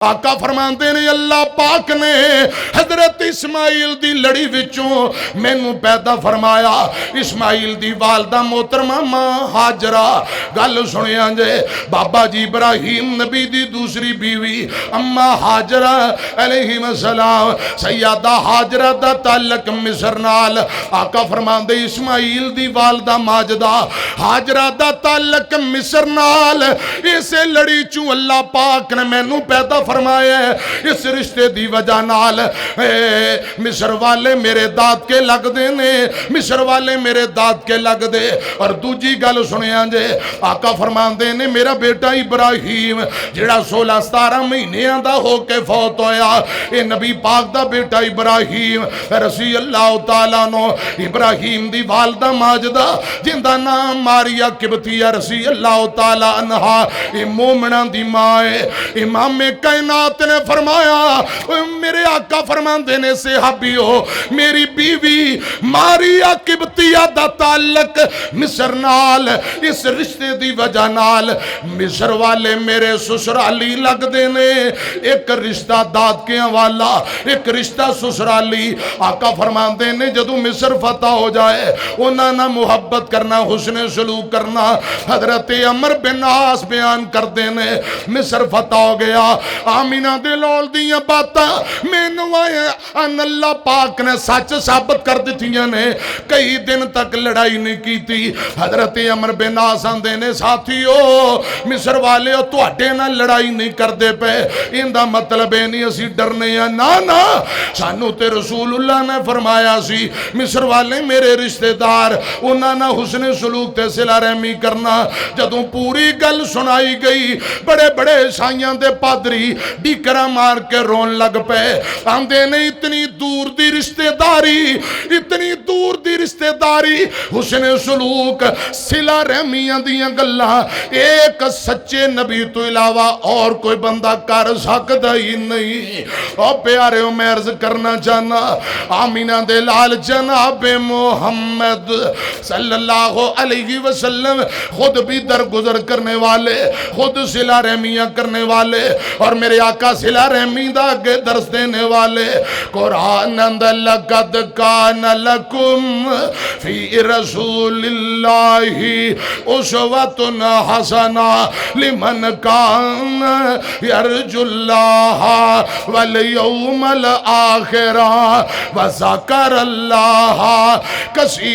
आका फरमाते ने अल्लाह पाक ने हजरत इस्माइल दी लड़ी विचों मैनू पैदा फरमाया। इस्माइल दी वालदा मोहतरमा मां हाजरा, गल सुनिया जे बाबा जी इब्राहिम नबी दी दूसरी बीवी अम्मा हाजरा अलैहिस्सलाम, सैयदा हाजरा दा ताल्लुक मिस्र नाल। आका फरमाते इस्माइल दी वालदा माजदा हाजरा दा ताल्लुक मिस्र नाल। इसे लड़ी चों अल्लाह पाक ने मैनू पैदा फरमाया। इस रिश्ते दी वजह नाल मिस्र वाले मेरे दाद के लगदे ने, मिस्र वाले मेरे दाद के लगदे। और दूजी गल सुनिया जे आका फरमाते ने मेरा बेटा इब्राहिम जिहड़ा 16-17 महीनों दा होके फौत होया, ये नबी पाक दा बेटा इब्राहिम रसी अल्लाह तआला नो। इब्राहिम दी वालदा माजदा जिंदा नाम मारिया किबतिया रसी अल्लाह तआला अन्हा, ये मोमना दी मां है। इमाम कायनात ने फरमाया, मेरे आका फरमाते ने सहाबियो मेरी बीवी मारिया किबतिया दा ताल्लुक मिस्र नाल। इस रिश्ते दी वजह नाल मिस्र वाले मेरे ससुराली लगदे ने। एक रिश्ता दादकियां वाला, एक रिश्ता ससुराली। आका फरमाते ने जदों मिस्र फतह हो जाए उन्हां नाल मुहब्बत करना, हुस्न सलूक करना। हजरत अमर बिन आस बयान करते ने मिस्र फतह हो गया, आमीना दे लौल दियां बातां मैनू अल्लाह पाक ने सच साबित कर दित्तियां ने। कई दिन तक लड़ाई नहीं की। हजरत अमर बिन आस आंदे ने साथियो मिस्र वाले तुहाडे नाल लड़ाई नहीं करते पे, इंदा मतलब ये नहीं असीं डरने आ, ना ना सानू ते रसूलुल्लाह ने फरमाया सी मिस्र वाले मेरे रिश्तेदार, उन्हां नाल हुस्न सलूक ते सिला रहमी करना। जदों पूरी गल सुनाई गई बड़े बड़े ईसाइयां दे पादरी डीकरा मार के रोन लग पे। आंदे ने इतनी दूर दी रिश्तेदारी, इतनी दूर दी रिश्तेदारी, हुस्न सलूक सिला रहमियां दियां गल्लां एक सच्चे नबी तो इलावा और कोई बंदा कर सकदा ही नहीं। और प्यारे मैं अर्ज करना चाहना आमीना दे लाल जनाबे मोहम्मद सल्लल्लाहु अलैहि वसल्लम खुद भी दरगुजर करने वाले, खुद सिला रहमियां करने वाले, और मेरे आका सिला रहमी दा आगे दर्स देने वाले। कुरान अंदर लक़द कान लकुम फी रसूलिल्लाहि उस्वतुन हसना लिमन कान यरजुल्लाह वल यौमल आखिरा व ज़करल्लाह कसीरा।